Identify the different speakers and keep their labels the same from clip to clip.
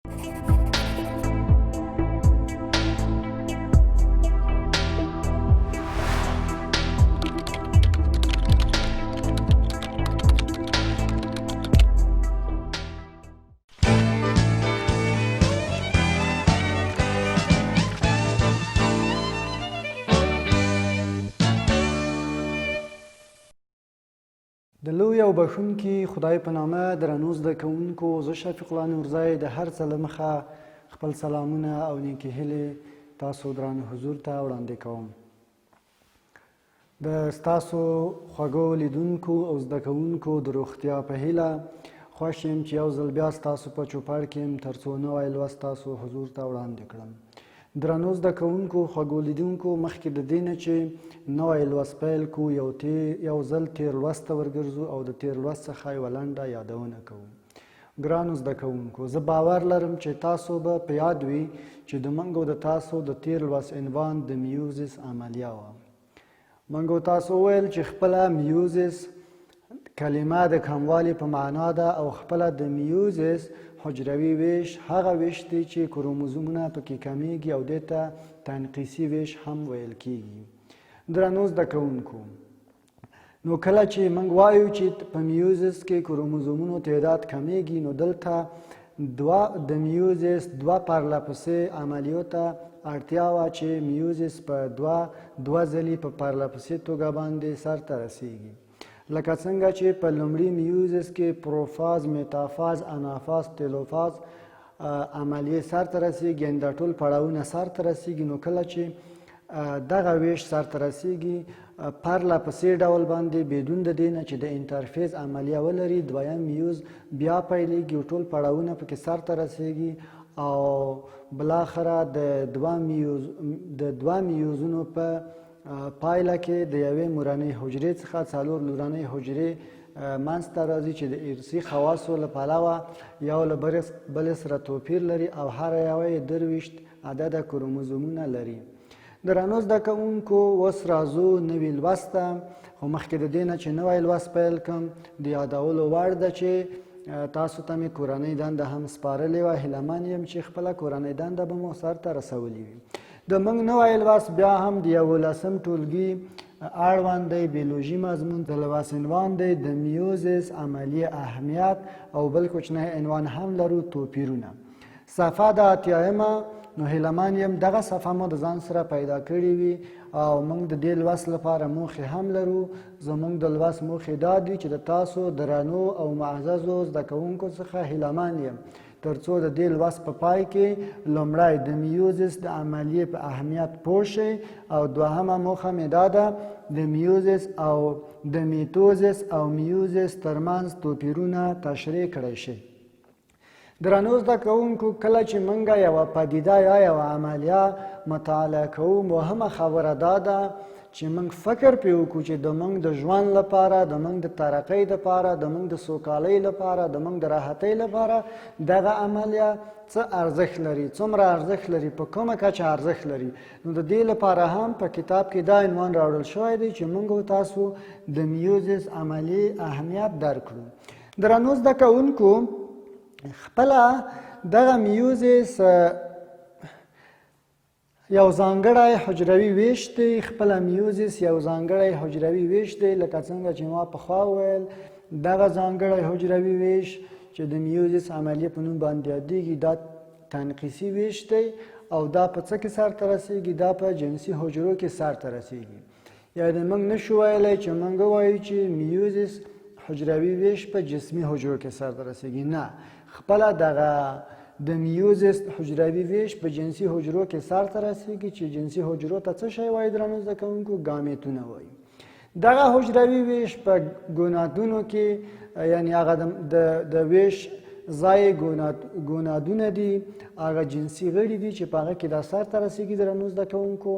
Speaker 1: د لوی او بښونکي خدای په نامه درنو زده کوونکو، زه شفیق الله نورزی د هر څه له مخه خپل سلامونه او نیکې هیلې تاسو درانه حضور ته وړاندې کوم. د ستاسو خوږو لیدونکو او زده کوونکو د روغتیا په هیله خوښ یم چې یو ځل بیا ستاسو په چوپړ کې یم تر څو نوی لوست تاسو حضور ته وړاندې کړم. درنو زده کوونکو، خوږو لیدونکو، مخکې د دې نه چې نوی لوست پیل کړو یو ځل تیر لوست ته ورګرځو او د تیر لوست څخه یوه لنډه یادونه کوو. ګرانو زده کوونکو، زه باور لرم چې تاسو به په یاد وي چې د موږ او د تاسو د تیر لوست عنوان د میوزیس عملیه وه. موږ او تاسو وویل چې خپله میوزیس کلمه د کموالي په معنا ده او خپله د میوزیس حجروي ویش هغه ویش دی چې کروموزومونه پکې کمیږي او دې ته تنقیصي ویش هم ویل کیږي. درنو زده کوونکو، نو کله چې موږ وایو چې په میوزیس کې کروموزومونو تعداد کمیږي، نو دلته د میوزیس دوه پرلهپسې عملیو ته اړتیا وه چې میوزیس په دوه ځلې په پرلهپسې توګه باندې سرته رسیږي. لکه څنګه چې په لومړي میوزیس کې پروفاز، میتافاز، انافاز، تیلوفاز عملیې سرته رسیږي، یعنې دا ټول پړاوونه سرته رسیږي. نو کله چې دغه ویش سرته رسیږي پرلهپسې ډول باندې بدون د دې نه چې د انټرفیز عملیه ولري، دویم میوز بیا پیلېږي او ټول پړاوونه پکې سرته رسیږي او بالاخره د دوه میوزونو په پایله کې د یوې مورنۍ حجرې څخه 4 لورنۍ حجرې منځته راځي چې د ارثي خواصو له پلوه یو له بلې سره توپیر لري او هر یوه یې 23 عدده کروموزومونه لري. درنو زده کوونکو، اوس راځو نوي لوست ته، خو مخکې د دې نه چې نوی لوست پیل کړم د یادولو وړ ده چې تاسو ته مې کورنۍ دنده هم سپارلې وه. هیله من یم چې خپله کورنۍ دنده به مو سرته رسولې وي. د موږ نوی لوست بیا هم د 11 ټولګي اړوند دی، بیولوژي مضمون. د لوست عنوان دی د میوزیس عملیې اهمیت او بل کوچنی عنوان هم لرو، توپیرونه. صفحه د 80مه. نو هیله من یم دغه صفحه مو د ځان سره پیدا کړې وي او موږ د دې لوست لپاره موخې هم لرو. زموږ د لوست موخې دا دي چې د تاسو درنو او معززو زده کوونکو څخه هیله من یم تر څو د دې لوست په پای کې لومړی د میوزیس د عملیې په اهمیت پوه شئ او دوهمه موخه مې دا ده د میوزیس او د میتوزیس او میوزیس ترمنځ توپیرونه تشریح کړی شي. درنو زده کوونکو، کله چې موږ یوه پدیده یا یوه عملیه مطالعه کوو، مهمه خبره دا ده چې موږ فکر پرې وکړو چې د موږ د ژوند لپاره، د موږ د ترقۍ لپاره، د موږ د سوکالۍ لپاره، د موږ د راحتۍ لپاره دغه عملیه څه ارزښت لري، څومره ارزښت لري، په کومه کچه ارزښت لري. نو د دې لپاره هم په کتاب کې دا عنوان راوړل شوی دی چې موږ او تاسو د میوزیس عملیې اهمیت درک کړو. درنو زده کوونکو، خپله دغه میوزیس یو ځانګړی حجروي ویش دی. خپله میوزیس یو ځانګړی حجروي ویش دی. لکه څنګه چې ما پخوا وویل، دغه ځانګړی حجروي ویش چې د میوزیس عملیې په نوم باندې یادېږي دا تنقیصي ویش دی او دا په څه کې سرته رسیږي؟ دا په جنسي حجرو کې سرته رسیږي. یعنې موږ نشو ویلی چې موږ ووایو چې میوزیس حجروي ویش په جسمي حجرو کې سرته رسیږي. نه، خپله دغه د میوزیس حجروي ویش په جنسي حجرو کې سرته رسیږي چې جنسي حجرو ته څه شی وایي درنو زده کوونکو؟ ګامیتونه وایي. دغه حجروي ویش په ګونادونو کې، یعنې هغه د ویش ځای ګونادونه دي، هغه جنسي غړي دي چې په هغه کې دا سرته رسیږي درنو زده کوونکو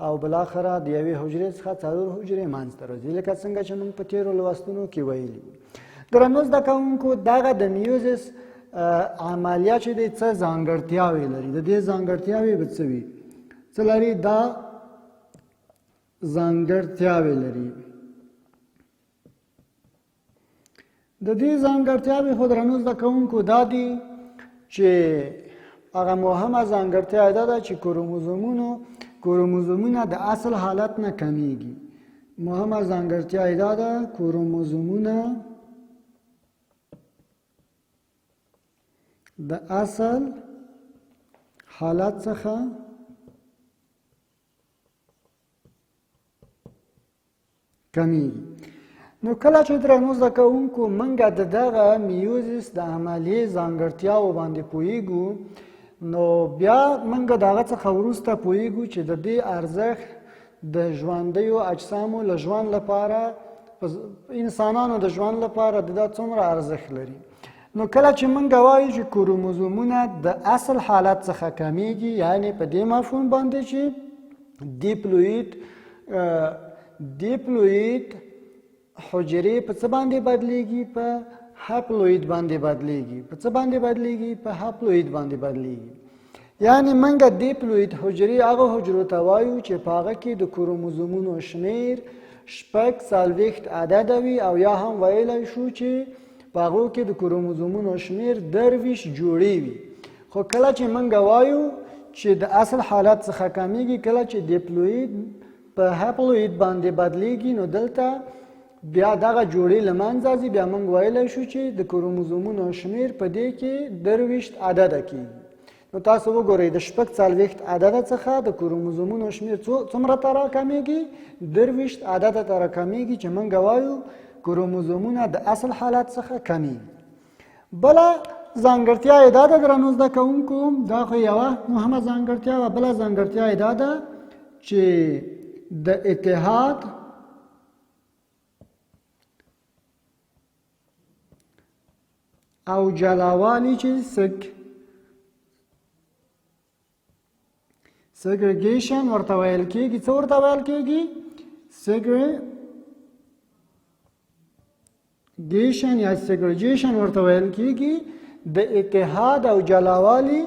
Speaker 1: او بالاخره د یوې حجرې څخه 4 حجرې منځته راځي، لکه څنګه چې موږ په تېرو لوستونو کې ویلي وو. درنو زده کوونکو، دغه د میوزیس عملیه چې دی څه ځانګړتیاوې لري. د دې ځانګړتیاوې به څه وي؟ څه لري؟ دا ځانګړتیاوې لري. د دې ځانګړتیاوې خو درنو زده کوونکو دا دي چې هغه مهمه ځانګړتیا دا ده چې کروموزومونه د اصل حالت نه کمیږي. مهمه ځانګړتیا دا ده کروموزومونه د اصل حالت څخه کمیږي. نو کله چې درنو زده کوونکو موږ د دغه میوزیس د عملیې ځانګړتیاو باندې پوهیږو، نو بیا موږ د هغه څخه وروسته پوهیږو چې د دې ارزښت د ژوندیو اجسامو له ژوند لپاره، انسانانو د ژوند لپاره د دا څومره ارزښت لري. نو کله چې موږ وایو چې کروموزومونه د اصل حالت څخه کمیږي، یعنی په دې مفهوم باندې چې دیپلوئید حجرې په څه باندې بدلیږي؟ په هپلوئید باندې بدلیږي. په څه باندې بدلیږي؟ په هپلوئید باندې بدلیږي. یعنی موږ دیپلوئید حجرې هغه حجرو ته وایو چې په هغه کې د کروموزومونو شمیر 40 عدد وي، او یا هم ویلی شو چې په هغو کې د کروموزومونو شمیر 23 جوړې وي. خو کله چې موږ وایو چې د اصل حالت څخه کمیږي، کله چې دیپلوئید په هپلوئید باندې بدلیږي، نو دلته بیا دغه جوړې له منځه ځي. بیا موږ ویلی شو چې د کروموزومونو شمیر په دې کې 23 عدده کېږي. نو تاسو وګورئ د 40 عدده څخه د کروموزومونو شمیر څومره ته راکمیږي؟ 23 عدده ته راکمیږي، چې موږ وایو کروموزومونه د اصل حالت څخه کمیږي. بله ځانګړتیا یې دا ده درنو زده کوونکو، دا خو یوه مهمه ځانګړتیا وه. بله ځانګړتیا یې دا ده چې د اتحاد او جلاوالي چې سیګریګیشن ورته ویل کېږي. څه ورته ویل کېږي؟ سیګریګیشن یا سیګریګیشن ورته ویل کېږي. د اتحاد او جلاوالي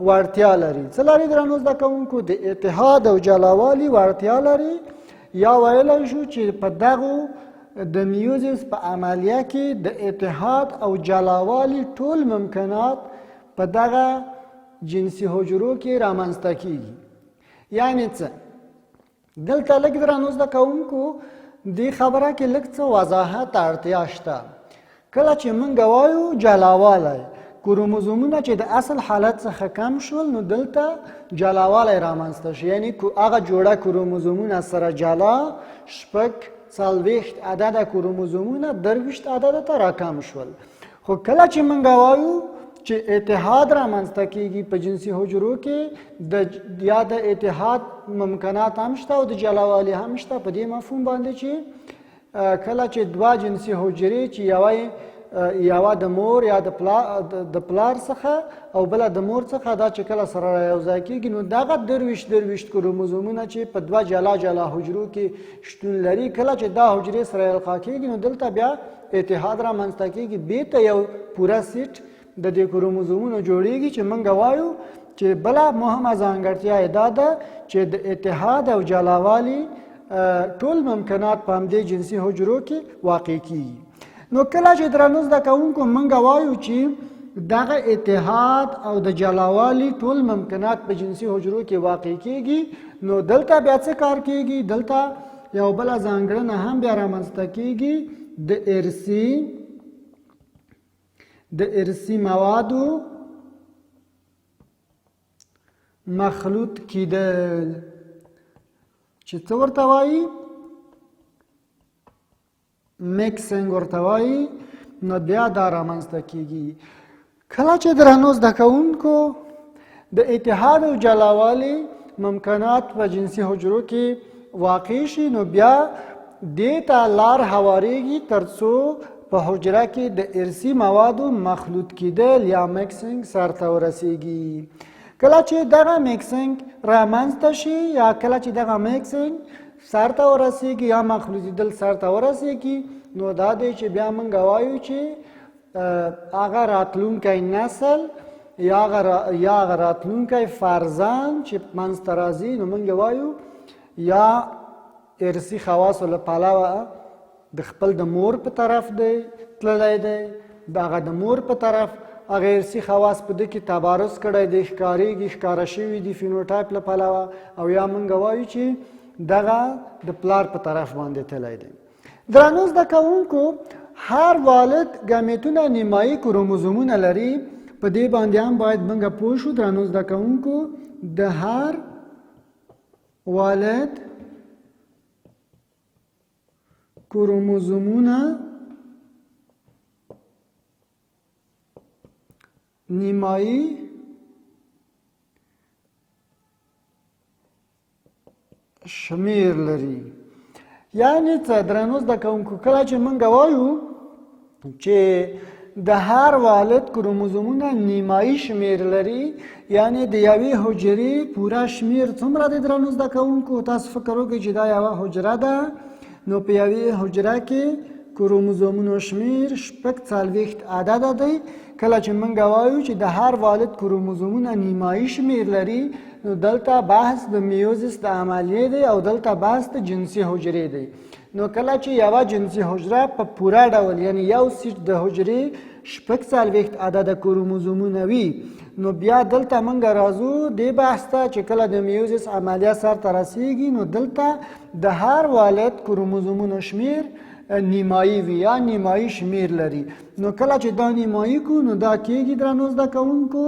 Speaker 1: وړتیا لري. څه لري درنو زده کوونکو؟ د اتحاد او جلاوالي وړتیا لري. یا ویلی شو چې په دغو د میوزیس په عملیه کې د اتحاد او جلاوالي ټول ممکنات په دغه جنسي حجرو کې رامنځته کېږي. یعنی څه؟ دلته لږ درنو زده کوونکو دې خبره کې لږ څه وضاحت اړتیا شته. کله چې موږ وایو جلاوالی، کروموزومونه چې د اصل حالت څخه کم شول، نو دلته جلاوالی رامنځته شي. یعنی هغه جوړه کروموزومونه سره جلا 40 عدده کروموزومونه 23 عدده ته راکم شول. خو کله چې موږ وایو چې اتحاد رامنځته کېږي په جنسي حجرو کې، یا د اتحاد ممکنات هم شته او د جلاوالي هم شته. په دې مفهوم باندې چې کله چې دوه جنسي حجرې چې یوه د مور یا د پلار څخه او بله د مور څخه، دا چې کله سره یوځای کېږي، نو دغه 23 کروموزومونه چې په دوه جلا جلا حجرو کې شتون لري، کله چې دا حجرې سره القا کېږي، نو دلته بیا اتحاد رامنځته کېږي. بیرته یو پوره سیټ د دې کروموزومونو جوړیږي، چې موږ وایو چې بله مهمه ځانګړتیا یې دا ده چې د اتحاد او جلاوالي ټول ممکنات په همدې جنسي حجرو کې واقع کېږي. نو کله چې درنو زده کوونکو موږ وایو چې دغه اتحاد او د جلاوالي ټول ممکنات په جنسي حجرو کې واقع کېږي، نو دلته بیا څه کار کېږي؟ دلته یو بله ځانګړنه هم بیا رامنځته کېږي، د ارثي موادو مخلوط کېدل، چې څه ورته وایي؟ میکسنګ ورته وایي. نو بیا دا رامنځته کېږي. کله چې درنو زده کوونکو د اتحاد او جلاوالي ممکنات په جنسي حجرو کې واقع شي، نو بیا دې ته لار هواریږي تر څو په حجره کې د ارثي موادو مخلوط کېدل یا میکسنګ سرته ورسیږي. کله چې دغه میکسنګ رامنځته شي، یا کله چې دغه میکسنګ سرته ورسیږي یا مخلوطېدل سرته ورسیږي، نو دا دی چې بیا موږ وایو چې هغه راتلونکی نسل یا هغه راتلونکی فرزند چې منځته راځي، نو موږ وایو یا ارثي خواصو له پلوه د خپل د مور په طرف دی تللی دی، هغه د مور په طرف هغه ارثي خواص په دې کې تبارز کړی دی، ښکارېږي، ښکاره شوي دي فینوټایپ له پلوه، او یا موږ وایو چې دغه د پلار په طرف باندې تللی دی. درنو زده کوونکو، هر والد ګامیتونه نیمایي کروموزومونه لري. په دې باندې هم باید موږ پوه شو. درنو زده کوونکو، د هر والد کروموزومونه نیمایي شمیر لري. یعنی څه درنو زده کوونکو، کله چې موږ وایو چې د هر والد کروموزومونه نیمایي شمیر لري، یعنی د یوې حجرې پوره شمیر څومره دی درنو زده کوونکو؟ تاسو فکر وکړئ چې دا یوه حجره ده، نو په یوې حجره کې کروموزومونو شمیر 46 عدده دی. کله چې موږ وایو چې د هر والد کروموزومونه نیمایي شمیر لري، نو دلته بحث د میوزیس د عملیې دی او دلته بحث د جنسي حجرې دی. نو کله چې یوه جنسي حجره په پوره ډول، یعنی یو سیټ د حجرې 46 عدده کروموزومونه وي، نو بیا دلته موږ راځو دې بحث ته چې کله د میوزیس عملیه سرته رسیږي، نو دلته د هر والد کروموزومونو شمیر نیمایي وي یا نیمایي شمیر لري. نو کله چې دا نیمایي کو، نو دا کېږي درنو زده کوونکو،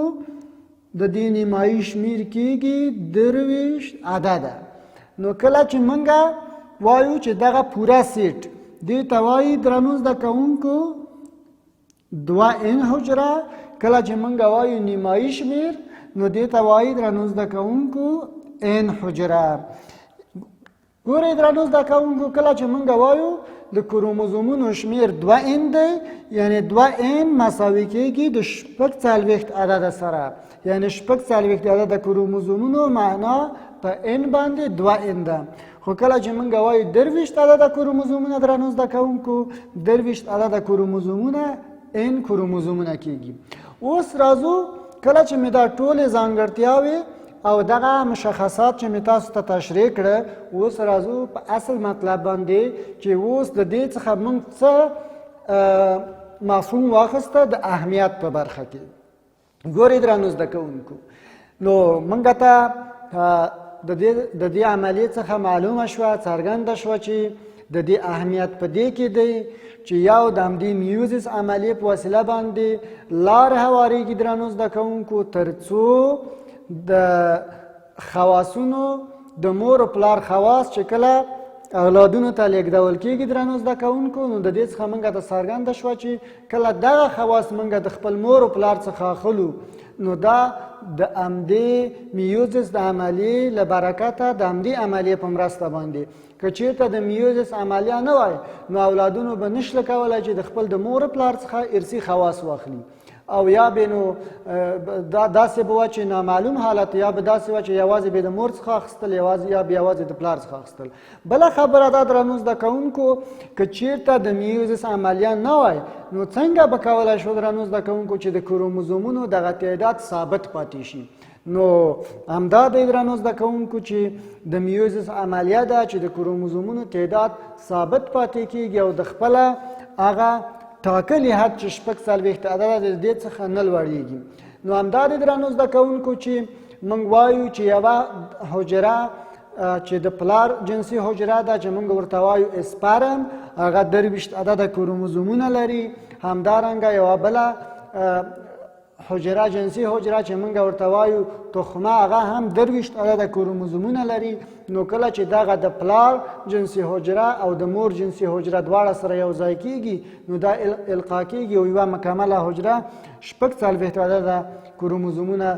Speaker 1: د دې نیمایي شمیر کېږي 23 عدده. نو کله چې موږ وایو چې دغه پوره سیټ دې ته وایي درنو زده کوونکو 2n حجره، کله چې موږ وایو نیمایي شمیر، نو دې ته وایي درنو زده کوونکو n حجره. ګورئ درنو زده کوونکو، کله چې موږ وایو د کروموزومونو شمیر 2n دی، یعنی 2n مساوي کېږي د 46 عدده سره، یعنی 46 عدده کروموزومونو معنا په n باندې 2n ده. خو کله چې موږ وایو 23 عدده کروموزومونه درنو زده کوونکو، 23 عدده کروموزومونه n کروموزومونه کېږي. اوس راځو، کله چې مې دا ټولې ځانګړتیاوې او دغه مشخصات چې مې تاسو ته تشریح کړه، اوس راځو په اصل مطلب باندې چې اوس د دې څخه موږ څه مفهوم واخیسته د اهمیت په برخه کې. ګورئ درنو زده کوونکو، نو موږ ته د دې عملیې څخه معلومه شوه، څرګنده شوه چې د دې اهمیت په دې کې دی چې یو د همدې میوزیس عملیې په وسیله باندې لار هوارېږي درنو زده کوونکو، تر څو د خواصونو د مور و پلار خواص چې کله اولادونو ته لیږدول کېږي درنو زده کوونکو، نو د دې څخه موږ ته څرګنده شوه چې کله دغه خواص موږ د خپل مور و پلار څخه اخلو، نو دا د همدې میوزیس د عملیې له برکته د همدې عملیې په مرسته باندې، که چېرته د میوزیس عملیه نه وای، نو اولادونو به نشله کولی چې د خپل د مور و پلار څخه ارثي خواص واخلي، او یا به نو داسې به وه چې نامعلوم حالت، یا به داسې وه چې یوازې به د مور څخه اخیستل، یا به یوازې د پلار څخه اخیستل. بله خبره دا درنو زده کوونکو، که چېرته د میوزیس عملیه نه وای، نو څنګه به کولی شو درنو زده کوونکو چې د کروموزومونو دغه تعداد ثابت پاتې شي؟ نو همدا دی درنو زده کوونکو چې د میوزیس عملیه ده چې د کروموزومونو تعداد ثابت پاتې کېږي او د خپله هغه ټاکلي حد چې 46 عدده د دې څخه نه لوړېږي. نو همدا دی درنو زده کوونکو چې موږ وایو چې یوه حجره چې د پلار جنسي حجره ده چې موږ ورته وایو اسپرم، هغه 23 عدده کروموزومونه لري. همدارنګه یوه بله حجره جنسي حجره چې موږ ورته وایو تخمه، هغه هم 23 عدده کروموزومونه لري. نو کله چې دغه د پلار جنسي حجره او د مور جنسي حجره دواړه سره یو ځای کېږي، نو دا القا کېږي او یوه مکمله حجره 46 عدده کروموزومونه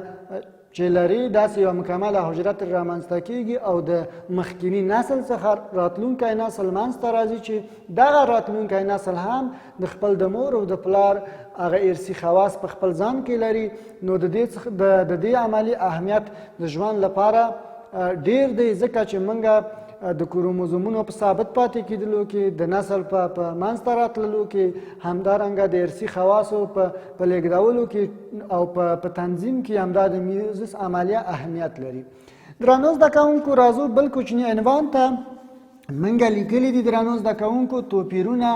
Speaker 1: چې لري، داسې یوه مکمله حجره ترې رامنځته کېږي او د مخکیني نسل څخه راتلونکی نسل منځته راځي چې دغه راتلونکی نسل هم د خپل د مور او د پلار هغه ارثي خواص په خپل ځان کې لري. نو د دې عملي اهمیت د ژوند لپاره ډیر دی، ځکه چې موږ د کروموزومونو په ثابت پاتې کېدلو کې، د نسل په منځته راتللو کې، همدارنګه د ارثي خواصو په لیږدولو کې او په تنظیم کې همدا د میوزیس عملیه اهمیت لري. درنو زده کوونکو، راځو بل کوچني عنوان ته. موږ لیکلي دي درنو زده کوونکو توپیرونه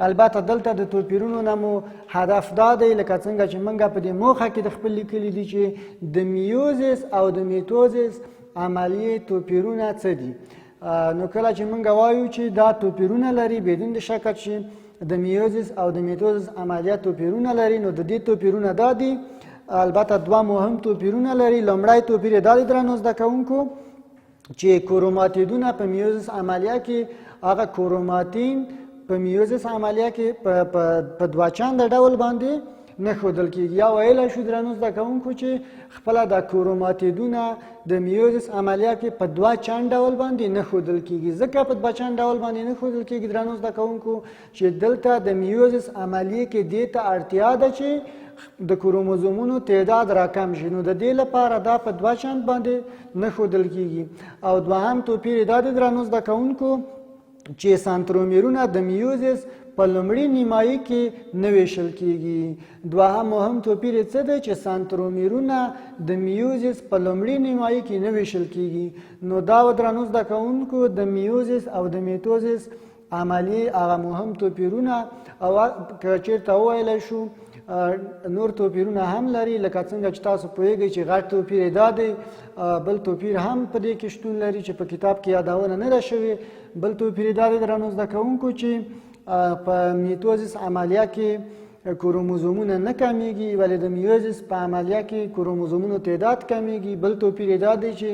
Speaker 1: البته دلته د توپیرونو نه مو هدف دا دی لکه څنګه چې موږ په دې موخه کې د خپل لیکلي دي چې د میوزس او د میتوزس عملیې توپیرونه څه دي. نو کله چې موږ وایو چې دا توپیرونه لري بدون د شک چې د میوزس او د میتوزس عملیات توپیرونه لري، نو د دې توپیرونه دا دي. البته دوه مهم توپیرونه لري. لومړی توپیر دا دی درنو زده کوونکو چې کروماتیدونه په میوزس عملیه کې هغه کروماتین په میوزس عملیه کې په دوه چنده ډول باندې نه ښودل کېږي. یا ویلی شو درنو زده کوونکو چې خپله د کروماتیدونه د میوزس عملیه کې په دوه چند ډول باندې نه ښودل کېږي. ځکه په دوه چند ډول باندې نه ښودل کېږي درنو زده کوونکو چې دلته د میوزس عملیې کې دې ته اړتیا ده چې د کروموزومونو تعداد راکم شي، نو د دې لپاره دا په دوه چند باندې نه ښودل کېږي. او دوهم توپیر دا دی درنو زده کوونکو چې سانترومیرونه د میوزس په لومړي نیمایي کې نه ویشل کېږي. دوهم مهم توپیر یې څه دی چې سانترومیرونه د میوزس په لومړي نیمایي کې نه ویشل کېږي. نو دا درنو زده کوونکو د میوزس او د میتوزس عملیې هغه مهم توپیرونه. او که چېرته وویلی شو نور توپیرونه هم لري، لکه څنګه چې تاسو پوهیږئ چې غټ توپیر دا دی. بل توپیر هم په دې کې شتون لري چې په کتاب کې یادونه نه ده شوې. بل توپیر دا دی درنو زده کوونکو چې په میتوزس عملیه کې کروموزومونه نه کمیږي، ولی د میوزس په عملیه کې کروموزومونو تعداد کمیږي. بل توپیر دا دی چې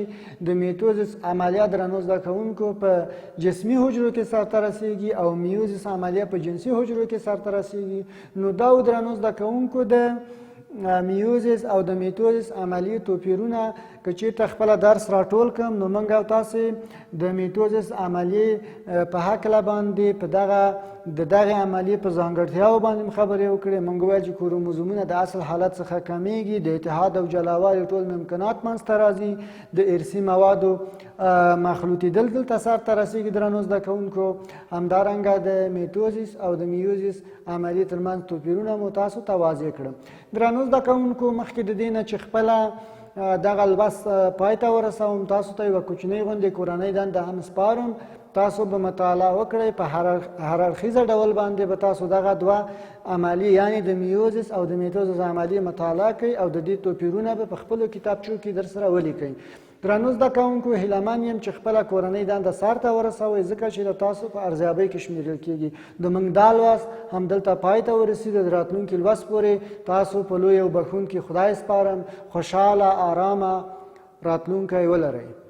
Speaker 1: د میتوزس عملیه درنو زده کوونکو په جسمي حجرو کې سرته رسیږي او میوزس عملیه په جنسي حجرو کې سرته رسیږي. نو دا درنو زده کوونکو د میوزس او د میتوزس عملیې توپیرونه که چېرته خپله درس راټول کړم نو موږ او تاسې د میتوزس عملیې په هکله باندې په دغه عملیې په ځانګړتیاو باندې خبرې وکړې. موږ وویل چې کروموزومونه د اصل حالت څخه کمیږي، د اتحاد او جلاوالي ټول ممکنات منځته راځي، د ارثي موادو مخلوطېدل دلته سرته رسیږي درنو زده کوونکو. همدارنګه د میتوزس او د میوزس عملیې ترمنځ توپیرونه مو تاسو ته واضح کړم. درنو زده کوونکو مخکې د دې نه چې خپله دغه لوست پای ته ورسوم تاسو ته یوه کوچنۍ غوندې کورنۍ دنده هم سپارم. تاسو به مطالعه وکړئ، په هر اړخیزه ډول باندې به تاسو دغه دوه عملیې یعنې د میوزس او د میتوزس عملیې مطالعه کوئ او د دې توپیرونه به په خپلو کتابچو کې در سره ولیکئ. درنو زده کوونکو هیلهمن یم چې خپله کورنۍ دنده سرته ورسوئ، ځکه چې د تاسو په ارزیابۍ کې شمیرل کېږي. د موږ دا لوست همدلته پای ته ورسېده. د راتلونکي لوست پورې تاسو په لوی او بښونکي خدای سپارم. خوشحاله آرامه راتلونکی ولرئ.